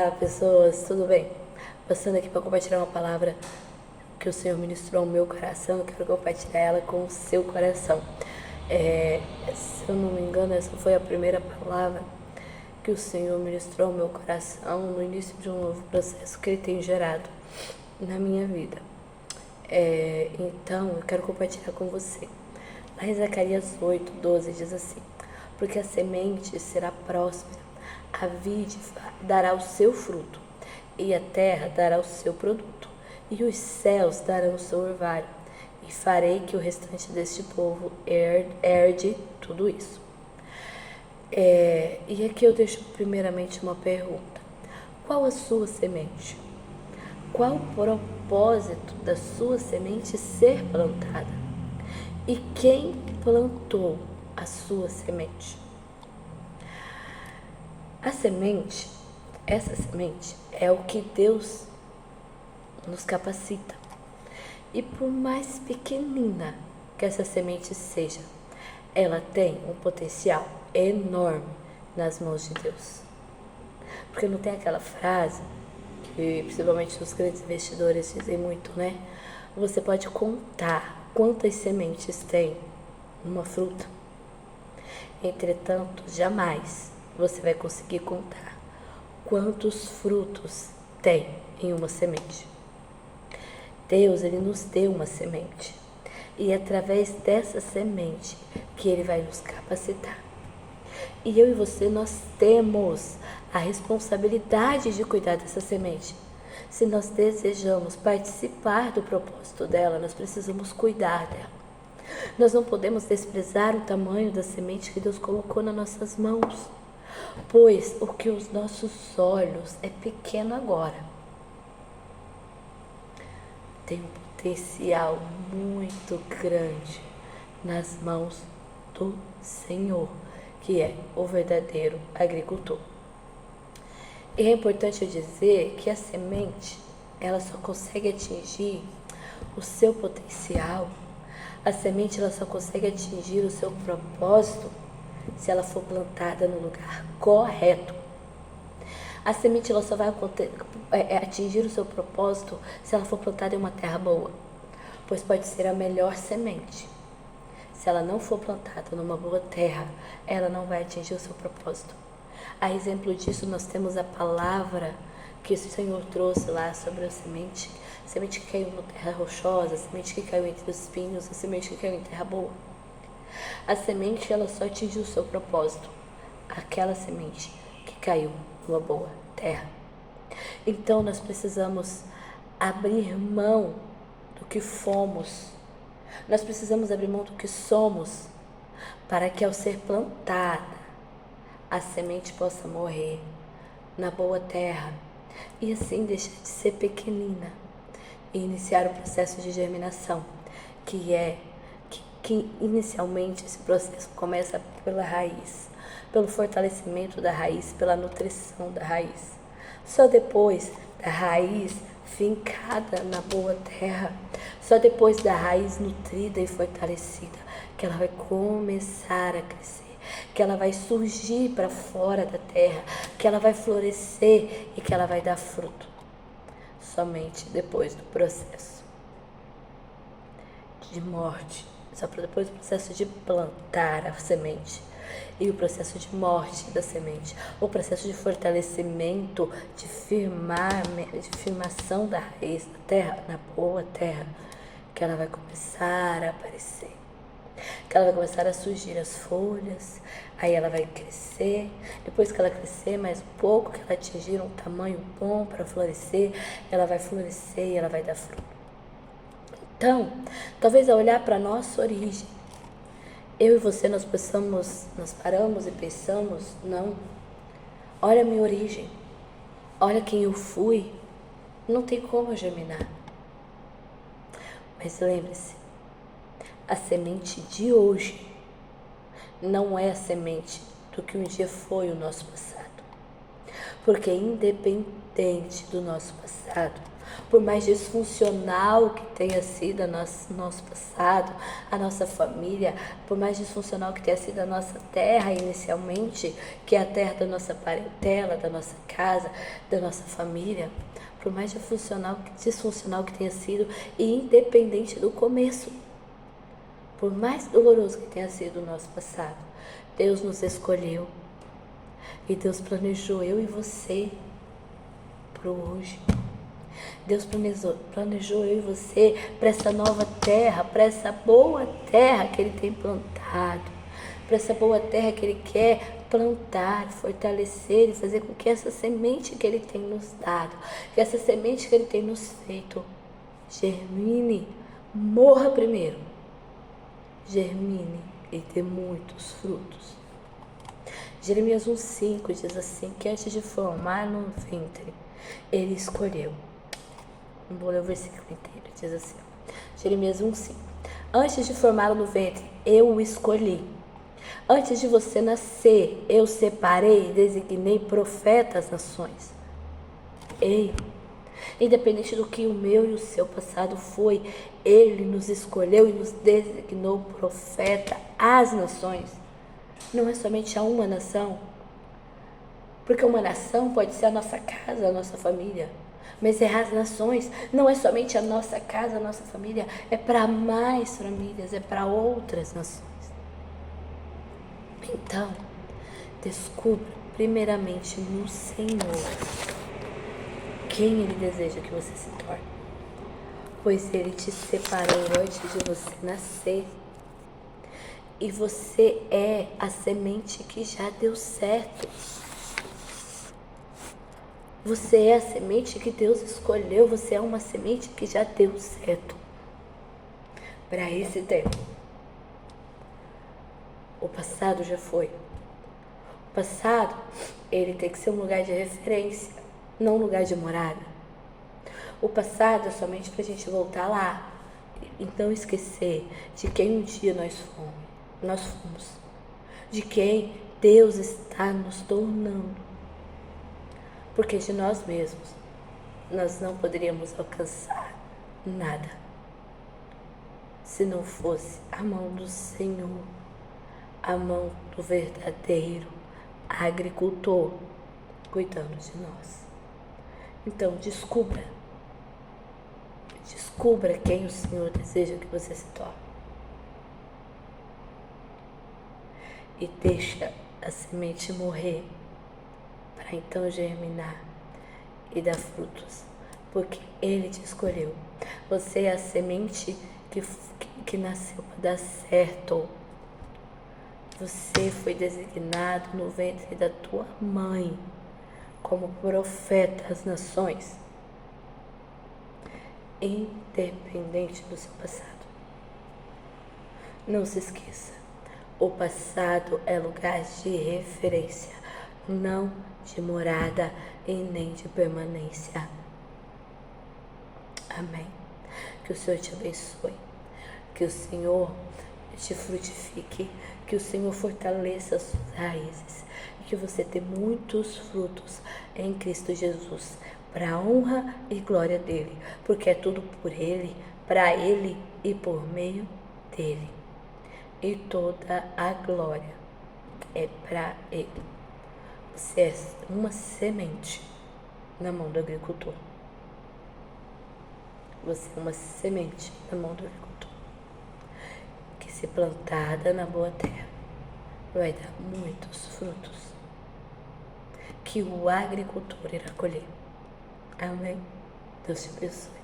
Olá, pessoas, tudo bem? Passando aqui para compartilhar uma palavra que o Senhor ministrou ao meu coração. Eu quero compartilhar ela com o seu coração. Se eu não me engano, essa foi a primeira palavra que o Senhor ministrou ao meu coração no início de um novo processo que Ele tem gerado na minha vida. Então, eu quero compartilhar com você. Lá em Zacarias 8:12 diz assim: porque a semente será próspera, a vide dará o seu fruto, e a terra dará o seu produto, e os céus darão o seu orvalho, e farei que o restante deste povo herde tudo isso. E aqui eu deixo primeiramente uma pergunta: qual a sua semente? Qual o propósito da sua semente ser plantada? E quem plantou a sua semente? A semente, essa semente é o que Deus nos capacita. E por mais pequenina que essa semente seja, ela tem um potencial enorme nas mãos de Deus. Porque não tem aquela frase que principalmente os grandes investidores dizem muito, né? Você pode contar quantas sementes tem numa fruta. Entretanto, jamais você vai conseguir contar quantos frutos tem em uma semente. Deus, Ele nos deu uma semente. E é através dessa semente que Ele vai nos capacitar. E eu e você, nós temos a responsabilidade de cuidar dessa semente. Se nós desejamos participar do propósito dela, nós precisamos cuidar dela. Nós não podemos desprezar o tamanho da semente que Deus colocou nas nossas mãos, pois o que os nossos olhos é pequeno agora, tem um potencial muito grande nas mãos do Senhor, que é o verdadeiro agricultor. E é importante dizer que a semente, ela só consegue atingir o seu potencial, a semente ela só consegue atingir o seu propósito se ela for plantada no lugar correto. A semente ela só vai atingir o seu propósito se ela for plantada em uma terra boa, pois pode ser a melhor semente. Se ela não for plantada numa boa terra, ela não vai atingir o seu propósito. A exemplo disso, nós temos a palavra que o Senhor trouxe lá sobre a semente que caiu em terra rochosa, a semente que caiu entre os espinhos, a semente que caiu em terra boa. A semente, ela só atingiu o seu propósito, aquela semente que caiu numa boa terra. Então, nós precisamos abrir mão do que fomos, nós precisamos abrir mão do que somos, para que ao ser plantada, a semente possa morrer na boa terra e assim deixar de ser pequenina e iniciar o processo de germinação, que inicialmente esse processo começa pela raiz, pelo fortalecimento da raiz, pela nutrição da raiz. Só depois da raiz fincada na boa terra, só depois da raiz nutrida e fortalecida, que ela vai começar a crescer, que ela vai surgir para fora da terra, que ela vai florescer e que ela vai dar fruto. Somente depois do processo de morte, só depois do processo de plantar a semente e o processo de morte da semente, o processo de fortalecimento, de firmação da raiz da terra, na boa terra, que ela vai começar a aparecer, que ela vai começar a surgir as folhas, aí ela vai crescer, depois que ela crescer mais um pouco, que ela atingir um tamanho bom para florescer, ela vai florescer e ela vai dar fruto. Então, talvez ao olhar para a nossa origem, eu e você nós paramos e pensamos, não, olha a minha origem, olha quem eu fui, não tem como eu germinar. Mas lembre-se, a semente de hoje não é a semente do que um dia foi o nosso passado. Porque independente do nosso passado, por mais disfuncional que tenha sido nosso passado, a nossa família, por mais disfuncional que tenha sido a nossa terra inicialmente, que é a terra da nossa parentela, da nossa casa, da nossa família, por mais disfuncional que tenha sido, e independente do começo, por mais doloroso que tenha sido o nosso passado, Deus nos escolheu e Deus planejou eu e você para hoje. Deus planejou eu e você para essa nova terra, para essa boa terra que Ele tem plantado, para essa boa terra que Ele quer plantar, fortalecer e fazer com que essa semente que Ele tem nos dado, que essa semente que Ele tem nos feito, germine, morra primeiro, germine e dê muitos frutos. Jeremias 1,5 diz assim, que antes de formar no ventre, Ele escolheu. Não vou ler o versículo inteiro, diz assim, Jeremias 1,5. Antes de formá-lo no ventre, eu o escolhi. Antes de você nascer, eu separei e designei profetas às nações. Ei, independente do que o meu e o seu passado foi, Ele nos escolheu e nos designou profeta às nações. Não é somente a uma nação, porque uma nação pode ser a nossa casa, a nossa família, mas é as nações, não é somente a nossa casa, a nossa família, é para mais famílias, é para outras nações. Então, descubra primeiramente no Senhor quem Ele deseja que você se torne, pois Ele te separou antes de você nascer. E você é a semente que já deu certo. Você é a semente que Deus escolheu. Você é uma semente que já deu certo para esse tempo. O passado já foi. O passado, ele tem que ser um lugar de referência, não um lugar de morada. O passado é somente para a gente voltar lá e não esquecer de quem um dia nós fomos, de quem Deus está nos tornando, porque de nós mesmos nós não poderíamos alcançar nada se não fosse a mão do Senhor, a mão do verdadeiro agricultor cuidando de nós. Então descubra quem o Senhor deseja que você se torne. E deixa a semente morrer, para então germinar e dar frutos, porque Ele te escolheu. Você é a semente que nasceu para dar certo. Você foi designado no ventre da tua mãe como profeta às nações, independente do seu passado. Não se esqueça. O passado é lugar de referência, não de morada e nem de permanência. Amém. Que o Senhor te abençoe, que o Senhor te frutifique, que o Senhor fortaleça as suas raízes e que você tenha muitos frutos em Cristo Jesus, para a honra e glória dEle, porque é tudo por Ele, para Ele e por meio dEle. E toda a glória é para Ele. Você é uma semente na mão do agricultor. Você é uma semente na mão do agricultor, que se plantada na boa terra, vai dar muitos frutos, que o agricultor irá colher. Amém? Deus te abençoe.